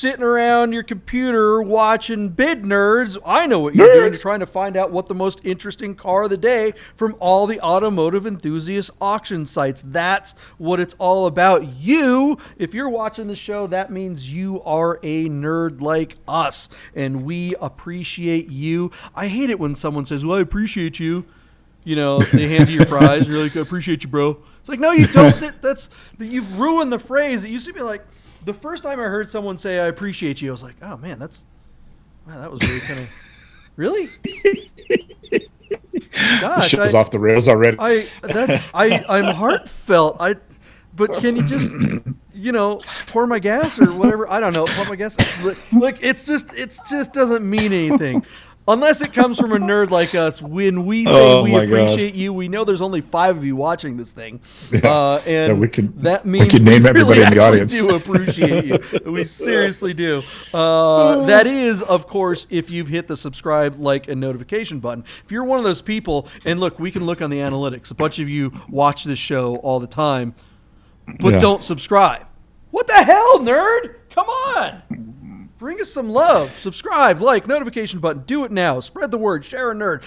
sitting around your computer watching Bid Nerds, I know what you're doing. You're trying to find out what the most interesting car of the day from all the automotive enthusiast auction sites. That's what it's all about. If you're watching the show, that means you are a nerd like us, and we appreciate you. I hate it when someone says, well, I appreciate you. You know, they hand you your fries. You're like, I appreciate you, bro. It's like, no, you don't. You've ruined the phrase. It used to be like, the first time I heard someone say, I appreciate you, I was like, oh, man, that was really kind of, really? Gosh. The show's off the rails already. I'm heartfelt. But can you just, pour my gas or whatever? I don't know. Pour my gas. Look, it just doesn't mean anything. Unless it comes from a nerd like us. When we say we appreciate you, we know there's only 5 of you watching this thing. That means we can name everybody in the audience. We do appreciate you. We seriously do. That is, of course, if you've hit the subscribe, like, and notification button. If you're one of those people, and look, we can look on the analytics. A bunch of you watch this show all the time, but don't subscribe. What the hell, nerd? Come on. Bring us some love. Subscribe, like, notification button. Do it now. Spread the word. Share a nerd.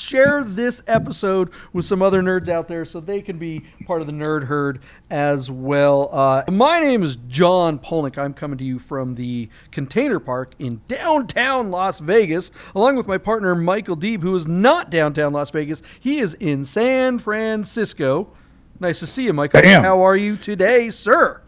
Share this episode with some other nerds out there so they can be part of the nerd herd as well. My name is John Polnik. I'm coming to you from the Container Park in downtown Las Vegas, along with my partner Michael Deeb, who is not downtown Las Vegas. He is in San Francisco. Nice to see you, Michael. Damn. How are you today, sir?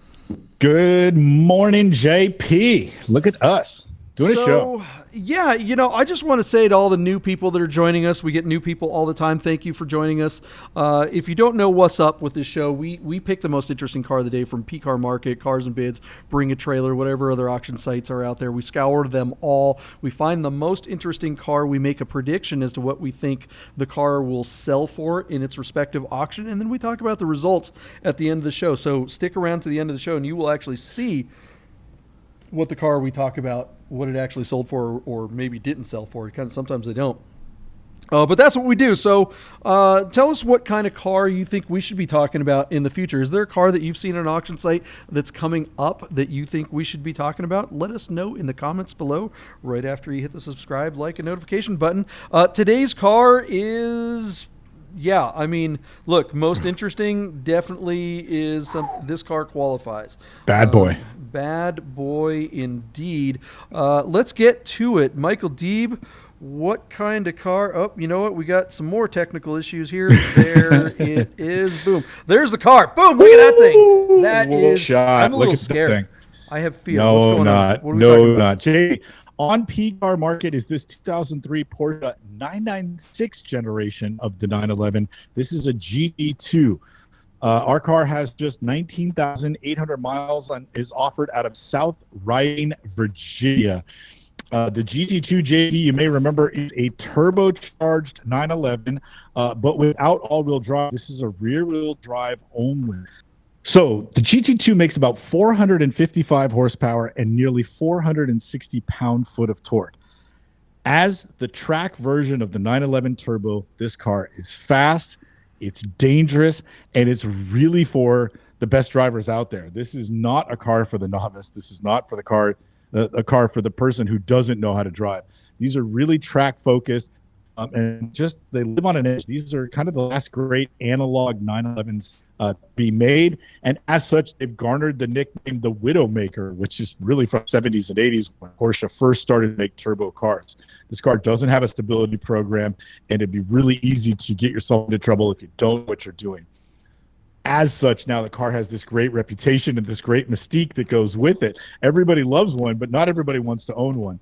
Good morning, JP. Look at us doing a show. Yeah, I just want to say to all the new people that are joining us, we get new people all the time. Thank you for joining us. If you don't know what's up with this show, we pick the most interesting car of the day from Pcar Market, Cars and Bids, Bring a Trailer, whatever other auction sites are out there. We scour them all. We find the most interesting car. We make a prediction as to what we think the car will sell for in its respective auction, and then we talk about the results at the end of the show. So stick around to the end of the show, and you will actually see what the car we talk about, what it actually sold for or maybe didn't sell for. Sometimes they don't. But that's what we do. So tell us what kind of car you think we should be talking about in the future. Is there a car that you've seen on an auction site that's coming up that you think we should be talking about? Let us know in the comments below right after you hit the subscribe, like, and notification button. Today's car is... Yeah, I mean, look, most interesting definitely is this car qualifies. Bad boy. Bad boy indeed. Let's get to it. Michael Deeb, what kind of car? Oh, you know what? We got some more technical issues here. There it is. Boom. There's the car. Boom. Look at that thing. That is. Shot. I'm a little scared. I have fear. No, what's going not. On? No, not. Jay, on Pcar Market is this 2003 Porsche 996 generation of the 911. This is a GT2. Our car has just 19,800 miles and is offered out of South Riding, Virginia. The GT2 JP, you may remember, is a turbocharged 911, but without all-wheel drive. This is a rear-wheel drive only. So the GT2 makes about 455 horsepower and nearly 460 pound-foot of torque. As the track version of the 911 Turbo, this car is fast, it's dangerous, and it's really for the best drivers out there. This is not a car for the novice. This is not for the car, a car for the person who doesn't know how to drive. These are really track-focused, and just they live on an edge. These are kind of the last great analog 911s to be made, and as such, they've garnered the nickname the Widowmaker, which is really from the 70s and 80s when Porsche first started to make turbo cars. This car doesn't have a stability program, and it'd be really easy to get yourself into trouble if you don't know what you're doing. As such, now the car has this great reputation and this great mystique that goes with it. Everybody loves one, but not everybody wants to own one.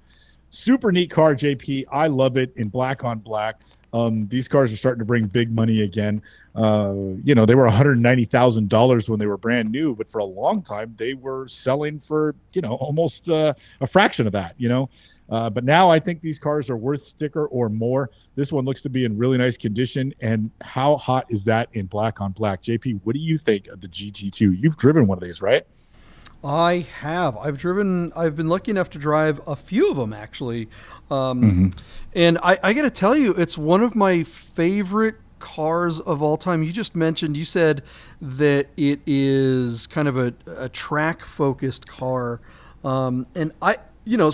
Super neat car, JP. I love it in black on black. These cars are starting to bring big money again. They were $190,000 when they were brand new, but for a long time they were selling for, almost a fraction of that, But now I think these cars are worth sticker or more. This one looks to be in really nice condition. And how hot is that in black on black? JP, what do you think of the GT2? You've driven one of these, right? I have. I've been lucky enough to drive a few of them, actually. And I got to tell you, it's one of my favorite cars of all time. You said that it is kind of a track-focused car. And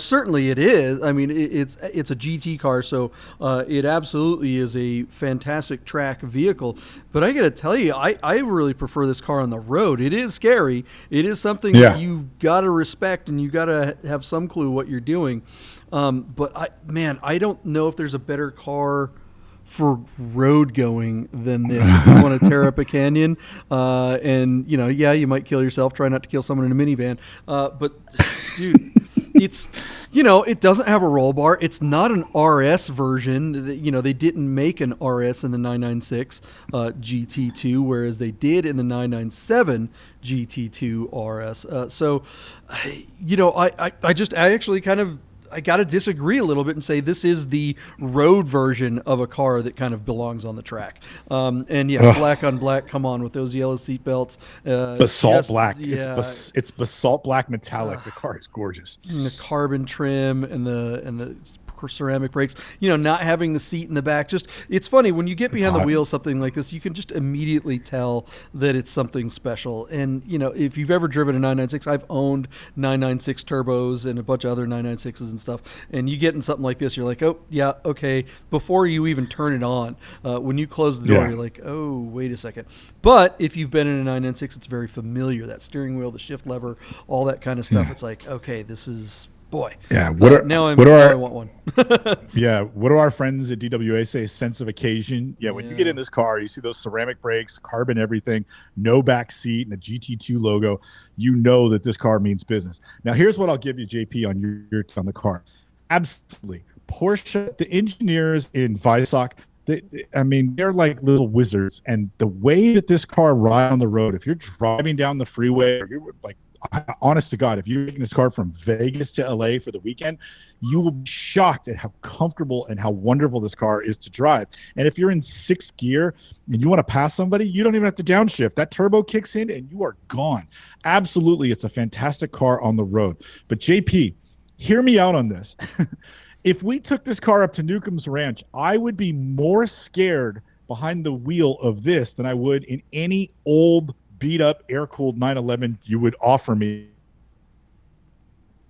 certainly it is. I mean, it's a GT car, so it absolutely is a fantastic track vehicle. But I got to tell you, I really prefer this car on the road. It is scary. It is something that you got to respect, and you got to have some clue what you're doing. But I don't know if there's a better car for road going than this. If you want to tear up a canyon, and you might kill yourself. Try not to kill someone in a minivan. But dude. It doesn't have a roll bar. It's not an RS version. They didn't make an RS in the 996 GT2, whereas they did in the 997 GT2 RS. I actually kind of I got to disagree a little bit and say this is the road version of a car that kind of belongs on the track. Black on black, come on with those yellow seat belts. Basalt black. Yeah. It's basalt black metallic. The car is gorgeous. And the carbon trim and the ceramic brakes, not having the seat in the back. Just, it's funny when you get behind the wheel, something like this, you can just immediately tell that it's something special. And, if you've ever driven a 996, I've owned 996 turbos and a bunch of other 996s and stuff. And you get in something like this, you're like, oh yeah, okay. Before you even turn it on, when you close the door, you're like, oh, wait a second. But if you've been in a 996, it's very familiar. That steering wheel, the shift lever, all that kind of stuff. It's like, okay, this is, boy. Yeah. Now I want one. Yeah. What do our friends at DWA say? Sense of occasion. Yeah. When you get in this car, you see those ceramic brakes, carbon everything, no back seat, and a GT2 logo. You know that this car means business. Now, here's what I'll give you, JP, on the car. Absolutely. Porsche, the engineers in Weissach, they're like little wizards. And the way that this car rides on the road, if you're driving down the freeway, or you're like, honest to God, if you're taking this car from Vegas to LA for the weekend, you will be shocked at how comfortable and how wonderful this car is to drive. And if you're in sixth gear and you want to pass somebody, you don't even have to downshift. That turbo kicks in and you are gone. Absolutely, it's a fantastic car on the road. But JP, hear me out on this. If we took this car up to Newcomb's Ranch, I would be more scared behind the wheel of this than I would in any old beat up air-cooled 911 you would offer me,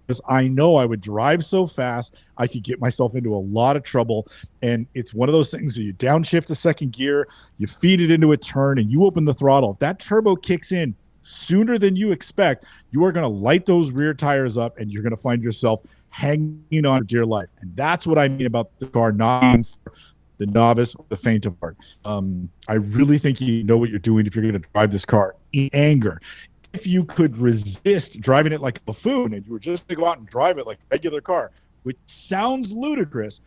because I know I would drive so fast I could get myself into a lot of trouble. And it's one of those things where you downshift a second gear, you feed it into a turn, and you open the throttle. If that turbo kicks in sooner than you expect, you are going to light those rear tires up and you're going to find yourself hanging on for dear life. And that's what I mean about the car not for the novice, the faint of heart. I really think you know what you're doing if you're going to drive this car in anger. If you could resist driving it like a buffoon and you were just going to go out and drive it like a regular car, which sounds ludicrous,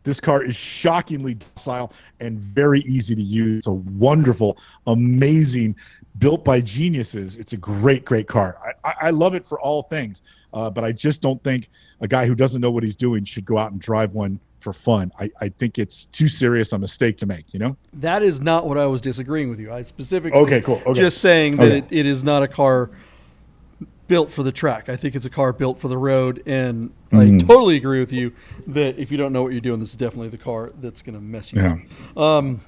this car is shockingly docile and very easy to use. It's a wonderful, amazing, built by geniuses. It's a great, great car. I love it for all things, but I just don't think a guy who doesn't know what he's doing should go out and drive one for fun. I think it's too serious a mistake to make, That is not what I was disagreeing with you. I specifically just saying that it is not a car built for the track. I think it's a car built for the road, and I totally agree with you that if you don't know what you're doing, this is definitely the car that's going to mess you up.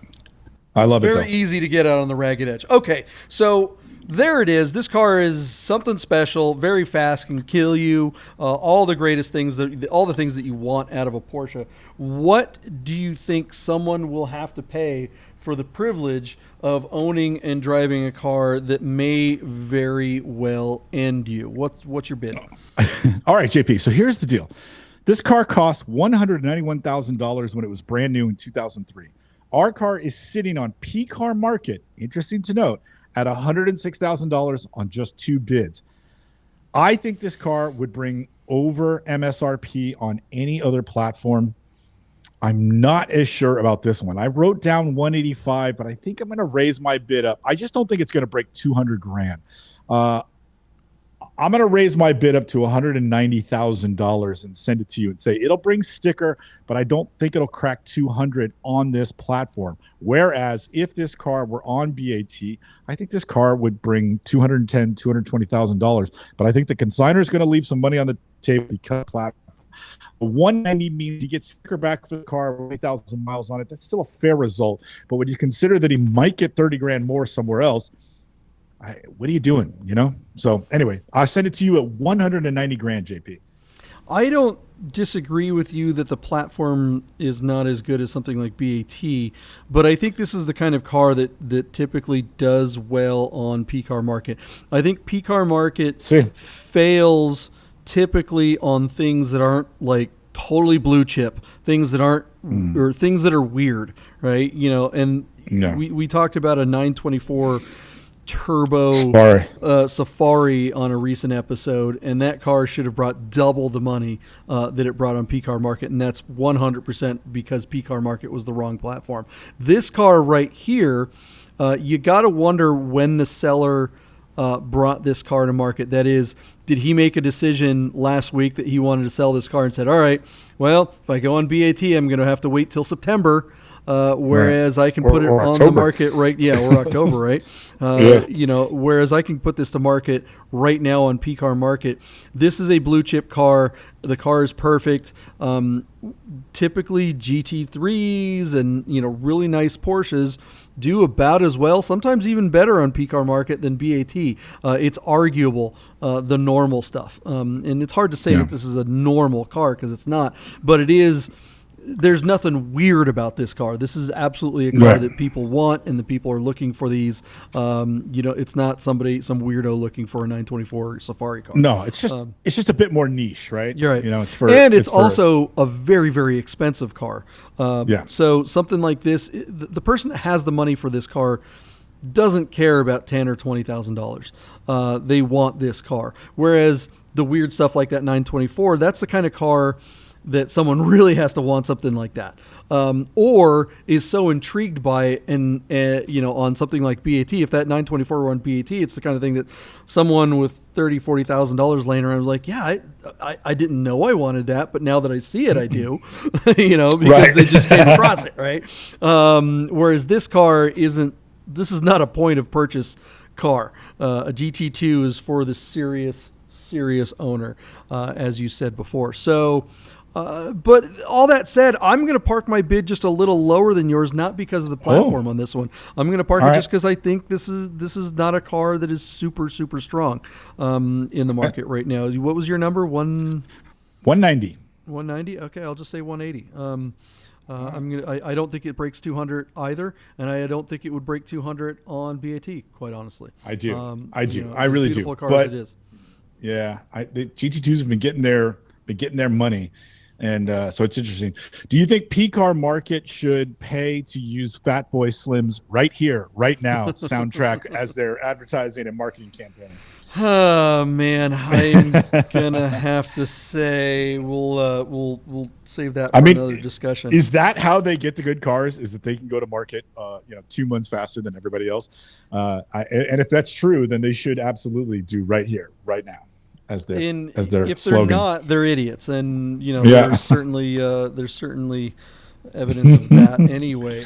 I love it. Very easy to get out on the ragged edge. Okay, so there it is. This car is something special, very fast, can kill you, all the greatest things, all the things that you want out of a Porsche. What do you think someone will have to pay for the privilege of owning and driving a car that may very well end you? What's your bid? All right, JP. So here's the deal. This car cost $191,000 when it was brand new in 2003. Our car is sitting on Pcar Market, interesting to note, at $106,000 on just two bids. I think this car would bring over MSRP on any other platform. I'm not as sure about this one. I wrote down 185, but I think I'm going to raise my bid up. I just don't think it's going to break 200 grand. I'm going to raise my bid up to $190,000 and send it to you and say it'll bring sticker, but I don't think it'll crack 200 on this platform. Whereas if this car were on BAT, I think this car would bring $210,000, $220,000. But I think the consignor is going to leave some money on the table because of platform. 190 means he gets sticker back for the car with 8,000 miles on it. That's still a fair result. But when you consider that he might get 30 grand more somewhere else, what are you doing? So anyway, I'll send it to you at 190 grand, JP. I don't disagree with you that the platform is not as good as something like BAT, but I think this is the kind of car that typically does well on Pcar Market. I think Pcar Market fails typically on things that aren't like totally blue chip, things that aren't or things that are weird, right? And we talked about a 924 turbo Safari on a recent episode, and that car should have brought double the money that it brought on Pcar Market, and that's 100% because Pcar Market was the wrong platform. This car right here, you got to wonder when the seller brought this car to market. That is, did he make a decision last week that he wanted to sell this car and said, all right, well, if I go on BAT, I'm going to have to wait till September, whereas I can put it on the market or October, right? Whereas I can put this to market right now on Pcar Market. This is a blue chip car. The car is perfect. Typically GT3s and, really nice Porsches do about as well, sometimes even better on Pcar Market than BAT. It's arguable, the normal stuff. And it's hard to say that this is a normal car because it's not, but it is. There's nothing weird about this car. This is absolutely a car that people want, and the people are looking for these. It's not some weirdo looking for a 924 Safari car. No, it's just a bit more niche, right? You're right. It's also a very, very expensive car. So something like this, the person that has the money for this car doesn't care about $10,000 or $20,000. They want this car. Whereas the weird stuff like that 924, that's the kind of car that someone really has to want something like that, or is so intrigued by it, and on something like BAT. If that 924 were on BAT, it's the kind of thing that someone with $30,000-$40,000 laying around is like, yeah, I didn't know I wanted that, but now that I see it, I do, because they just came across it, right? Whereas this car isn't. This is not a point of purchase car. A GT2 is for the serious owner, as you said before. So. But all that said, I'm going to park my bid just a little lower than yours, not because of the platform on this one. I'm going to park it just because I think this is not a car that is super, super strong in the market right now. What was your number? 190. 190? Okay, I'll just say 180. I don't think it breaks 200 either, and I don't think it would break 200 on BAT, quite honestly. I do. I really do. Car as it is. Yeah, the GT2s have been getting their money. And so it's interesting. Do you think Pcar Market should pay to use Fat Boy Slim's Right Here, Right Now soundtrack as their advertising and marketing campaign? Oh man, I'm gonna have to say we'll save that for another discussion. Is that how they get the good cars? Is that they can go to market 2 months faster than everybody else? And if that's true, then they should absolutely do Right Here, Right Now as their if slogan. They're not, they're idiots, and there's certainly evidence of that anyway.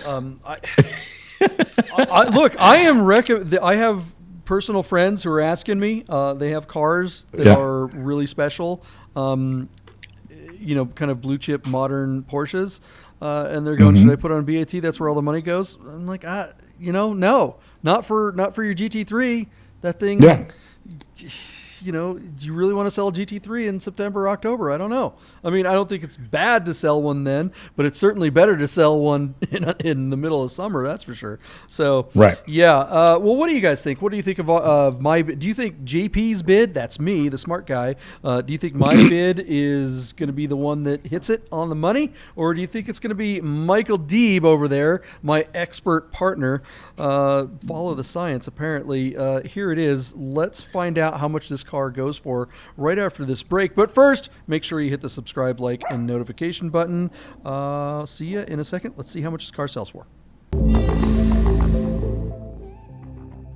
I have personal friends who are asking me. They have cars that are really special, kind of blue chip modern Porsches, and they're going, should I put on BAT? That's where all the money goes. I'm like, no, not for your GT3. That thing. Yeah. Do you really want to sell a GT3 in September, October? I don't know. I mean, I don't think it's bad to sell one then, but it's certainly better to sell one in the middle of summer. That's for sure. So, yeah. Well, what do you guys think? What do you think of my bid? Do you think JP's bid, that's me, the smart guy, do you think my bid is going to be the one that hits it on the money? Or do you think it's going to be Michael Deeb over there, my expert partner? Follow the science, apparently. Here it is. Let's find out how much this car goes for right after this break. But first, make sure you hit the subscribe, like, and notification button. See you in a second. Let's see how much this car sells for.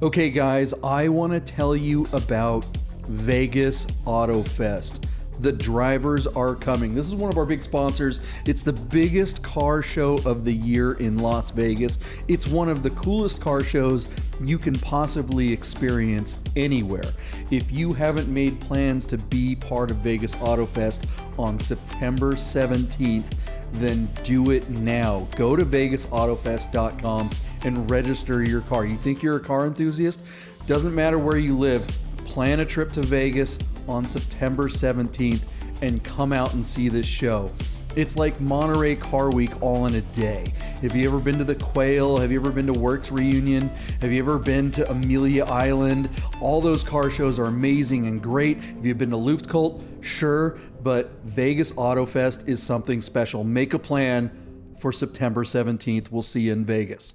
Okay, guys, I want to tell you about Vegas Auto Fest. The drivers are coming. This is one of our big sponsors. It's the biggest car show of the year in Las Vegas. It's one of the coolest car shows you can possibly experience anywhere. If you haven't made plans to be part of Vegas Auto Fest on September 17th, then do it now. Go to VegasAutoFest.com and register your car. You think you're a car enthusiast? Doesn't matter where you live, plan a trip to Vegas on September 17th and come out and see this show. It's like Monterey Car Week all in a day. Have you ever been to the Quail? Have you ever been to Works Reunion? Have you ever been to Amelia Island? All those car shows are amazing and great. Have you been to Luftkult? Sure, but Vegas Auto Fest is something special. Make a plan for September 17th. We'll see you in Vegas.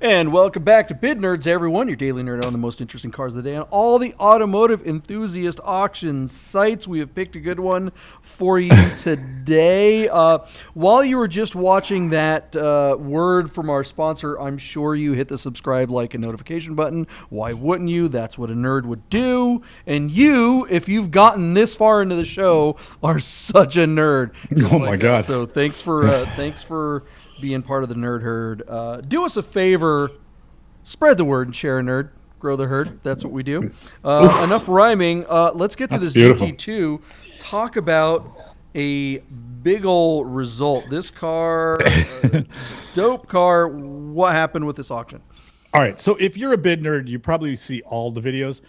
And welcome back to Bid Nerds, everyone. Your daily nerd on the most interesting cars of the day on all the automotive enthusiast auction sites. We have picked a good one for you today. While you were just watching that word from our sponsor, I'm sure you hit the subscribe, like, and notification button. Why wouldn't you? That's what a nerd would do. And you, if you've gotten this far into the show, are such a nerd. Oh my God! Us. So thanks for being part of the nerd herd. Do us a favor, spread the word and share a nerd, grow the herd. That's what we do. Enough rhyming. Let's get to this beautiful. GT2. Talk about a big ol' result. This car, dope car. What happened with this auction? All right, so if you're a bid nerd, you probably see all the videos.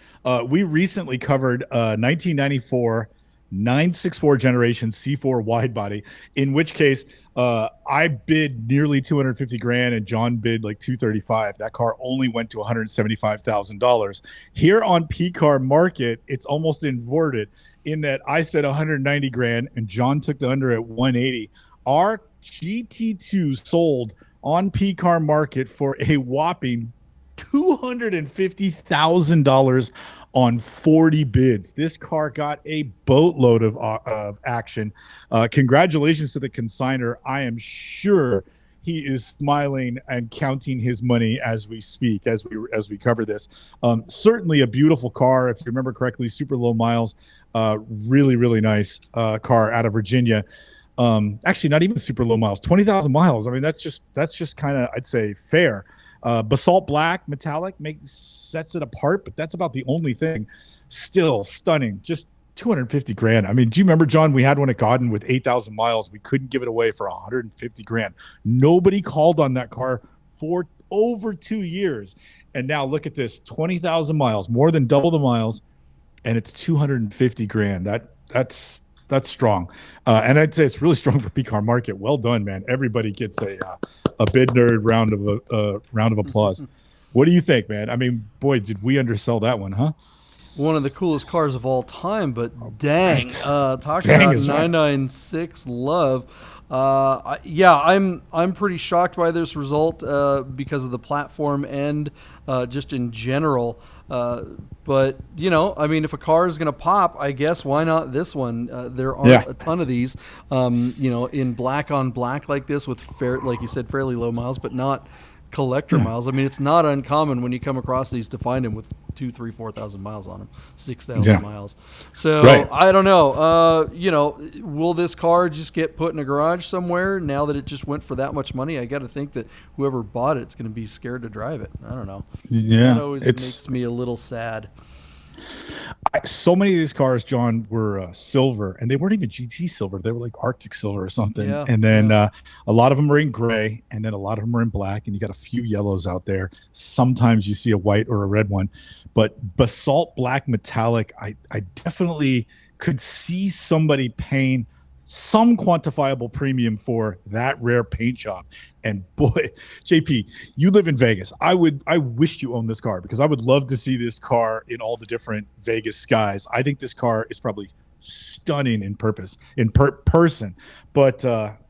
We recently covered 1994 964 generation C4 wide body, in which case I bid nearly 250 grand and John bid like 235. That car only went to $175,000. Here on Pcar Market, it's almost inverted in that I said 190 grand and John took the under at 180. Our GT2 sold on Pcar Market for a whopping $250,000 on 40 bids. This car got a boatload of action. Congratulations to the consigner. I am sure he is smiling and counting his money as we speak, as we cover this. Certainly a beautiful car, if you remember correctly, super low miles. Really, really nice car out of Virginia. Actually, not even super low miles, 20,000 miles. I mean, that's just kind of, I'd say, fair. Basalt black metallic sets it apart, but that's about the only thing. Still stunning. Just 250 grand. I mean, do you remember, John, we had one at Godden with 8,000 miles. We couldn't give it away for 150 grand. Nobody called on that car for over 2 years. And now look at this, 20,000 miles, more than double the miles, and it's 250 grand. That's strong. And I'd say it's really strong for Pcar Market. Well done, man. Everybody gets a bid nerd round of applause. What do you think, man? I mean, boy, did we undersell that one, huh? One of the coolest cars of all time, but dang. Right. Talking about 996 love. I'm pretty shocked by this result because of the platform and just in general. But, you know, I mean, if a car is going to pop, I guess why not this one? There aren't a ton of these, you know, in black on black like this with, like you said, fairly low miles, but not collector miles. I mean, it's not uncommon when you come across these to find them with 2,000, 3,000, 4,000 miles on them, 6,000 miles. So I don't know. You know, will this car just get put in a garage somewhere now that it just went for that much money? I got to think that whoever bought it's going to be scared to drive it. I don't know. Yeah, that always makes me a little sad. So many of these cars, John, were silver, and they weren't even GT silver. They were like Arctic silver or something. Yeah, and then a lot of them are in gray, and then a lot of them are in black, and you got a few yellows out there. Sometimes you see a white or a red one. But basalt black metallic, I definitely could see somebody paying some quantifiable premium for that rare paint job. And boy, JP, you live in Vegas. I wished you owned this car because I would love to see this car in all the different Vegas skies. I think this car is probably stunning in person. But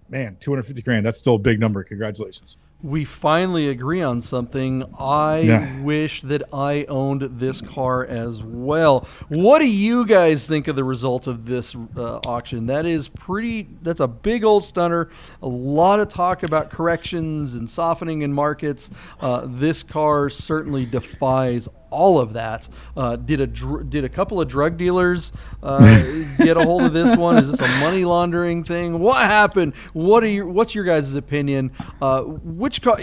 man, 250 grand, that's still a big number. Congratulations. We finally agree on something. I wish that I owned this car as well. What do you guys think of the result of this auction? That's a big old stunner. A lot of talk about corrections and softening in markets. This car certainly defies all of that. Did a couple of drug dealers get a hold of this one? Is this a money laundering thing? What happened? What's your guys' opinion? Which car?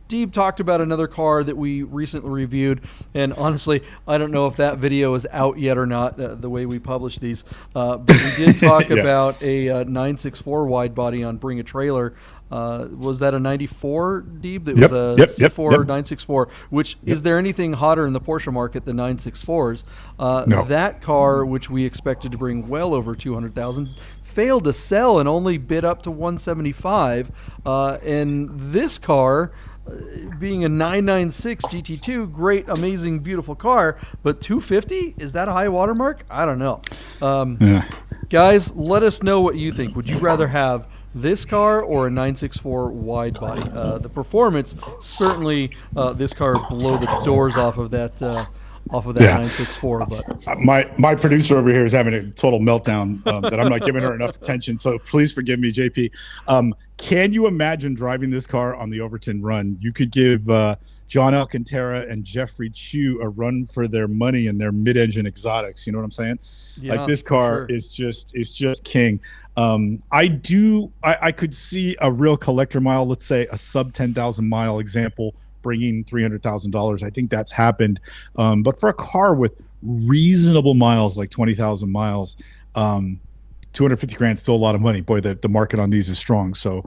Deeb talked about another car that we recently reviewed, and honestly, I don't know if that video is out yet or not, the way we publish these, but we did talk about a 964 wide body on Bring a Trailer. Was that a 94, Deeb? That was a C4 964, which is there anything hotter in the Porsche market than 964s? No. That car, which we expected to bring well over 200,000, failed to sell and only bid up to 175. And this car, being a 996 GT2, great, amazing, beautiful car, but 250, is that a high watermark? I don't know. Guys, let us know what you think. Would you rather have this car or a 964 wide body? The performance, certainly this car blow the doors off of that 964. But my producer over here is having a total meltdown that I'm not giving her enough attention. So please forgive me, JP. Can you imagine driving this car on the Overton run? You could give John Alcantara and Jeffrey Chew a run for their money in their mid-engine exotics. You know what I'm saying? Yeah, like this car is just king. I could see a real collector mile, let's say a sub 10,000 mile example, bringing $300,000. I think that's happened. But for a car with reasonable miles, like 20,000 miles, 250 grand is still a lot of money. Boy, the market on these is strong. So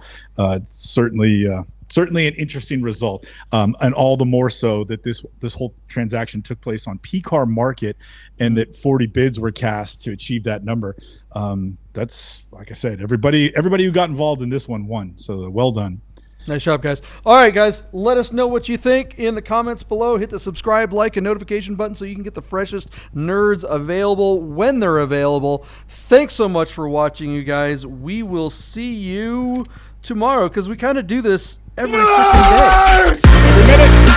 certainly an interesting result, and all the more so that this whole transaction took place on Pcar Market, and that 40 bids were cast to achieve that number. That's, like I said, everybody who got involved in this one won. So well done. Nice job, guys. All right, guys, let us know what you think in the comments below. Hit the subscribe, like, and notification button so you can get the freshest nerds available when they're available. Thanks so much for watching, you guys. We will see you tomorrow, because we kind of do this every freaking day. Every minute.